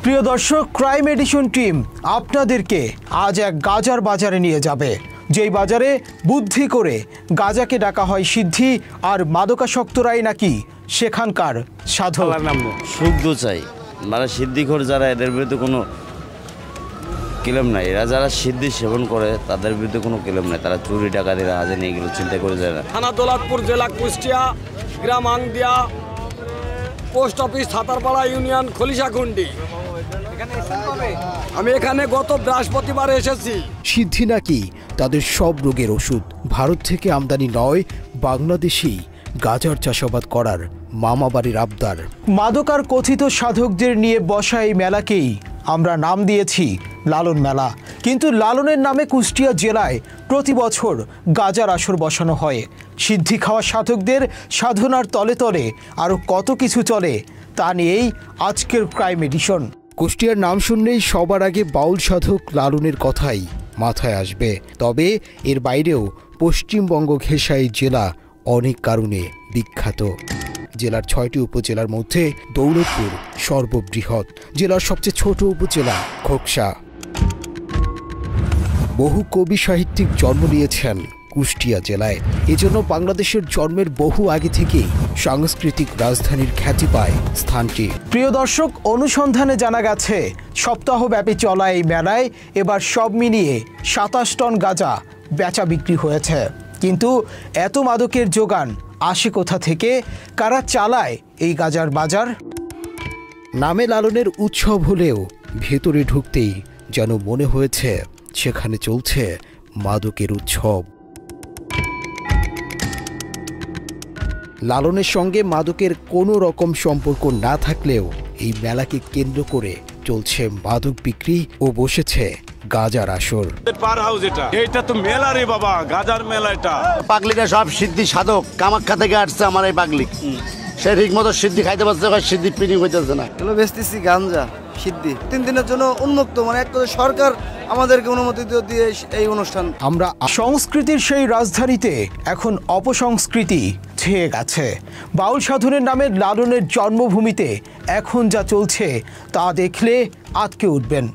প্রিয় দর্শক, crime addition team আপনাদেরকে আজ এক গাজার বাজারে নিয়ে যাবে, যেই বাজারে বুদ্ধি করে গাজাকে ডাকা হয় সিদ্ধি, আর মাদকাসক্তরাই নাকি সেখানকার সাধক। শুদ্ধ চাই, মানে সিদ্ধিখোর যারা, এদের বিরুদ্ধে কোনো ক্লেম নাই। এরা যারা সিদ্ধি সেবন করে তাদের বিরুদ্ধে কোনো ক্লেম নাই। তারা চুরি ডাকাতিরা আজ নিয়ে এগুলো চিন্তা করে যায় না। থানা দৌলতপুর, জেলা কুষ্টিয়া, গ্রাম আংদিয়া, পোস্ট অফিস ছাতারপাড়া ইউনিয়ন, খলিশাকুন্ডি। আমি এখানে গত বৃহস্পতিবার এসেছি। সিদ্ধি নাকি তাদের সব রোগের ওষুধ। ভারত থেকে আমদানি নয়, বাংলাদেশি গাজার চাষাবাদ করার মামাবাড়ির আবদার। মাদকার কথিত সাধকদের নিয়ে বসা এই মেলাকেই আমরা নাম দিয়েছি লালন মেলা। কিন্তু লালনের নামে কুষ্টিয়া জেলায় প্রতি বছর গাজার আসর বসানো হয়। সিদ্ধি খাওয়া সাধকদের সাধনার তলে তলে আরও কত কিছু চলে, তা নিয়েই আজকের ক্রাইম এডিশন। কুষ্টিয়ার নাম শুনলেই সবার আগে বাউল সাধক লালনের কথাই মাথায় আসবে। তবে এর বাইরেও পশ্চিমবঙ্গ ঘেঁষা এই জেলা অনেক কারণে বিখ্যাত। জেলার ৬টি উপজেলার মধ্যে দৌলতপুর সর্ববৃহৎ। জেলার সবচেয়ে ছোট উপজেলা খোকসা। বহু কবি সাহিত্যিক জন্ম নিয়েছেন কুষ্টিয়া জেলায়। এজন্য বাংলাদেশের জন্মের বহু আগে থেকেই সাংস্কৃতিক রাজধানীর খ্যাতি পায় স্থানটি। প্রিয় দর্শক, অনুসন্ধানে জানা গেছে সপ্তাহব্যাপী চলা এই মেলায় এবার সব মিলিয়ে ২৭ টন গাঁজা বেচা বিক্রি হয়েছে। কিন্তু এত মাদকের যোগান আসে কোথা থেকে? কারা চালায় এই গাজার বাজার? নামে লালনের উৎসব হলেও ভেতরে ঢুকতেই যেন মনে হয়েছে সেখানে চলছে মাদকের উৎসব। লালনের সঙ্গে মাদকের কোনো রকম সম্পর্ক না থাকলেও এই মেলাকে কেন্দ্র করে চলছে মাদক বিক্রি ও বসেছে গাজার আসর। এটা তো মেলা রে বাবা, গাজার মেলা। এটা পাগলিটা সব সিদ্ধি সাধক, কামাখ্যা থেকে আসছে আমার এই পাগলিক। সে ঠিক মতো সিদ্ধি খাইতে পারছে, সিদ্ধি পিনি হইতেছে না। এগুলো বেচতেছি গাঞ্জা সিদ্ধি 3 দিনের জন্য উন্মুক্ত, মানে এক কথা সরকার আমাদেরকে অনুমতি দিয়ে এই অনুষ্ঠান। আমরা সংস্কৃতির সেই রাজধানীতে এখন অপসংস্কৃতি ছেয়ে গেছে। বাউল সাধনের নামে লালনের জন্মভূমিতে এখন যা চলছে তা দেখলে আঁতকে উঠবেন।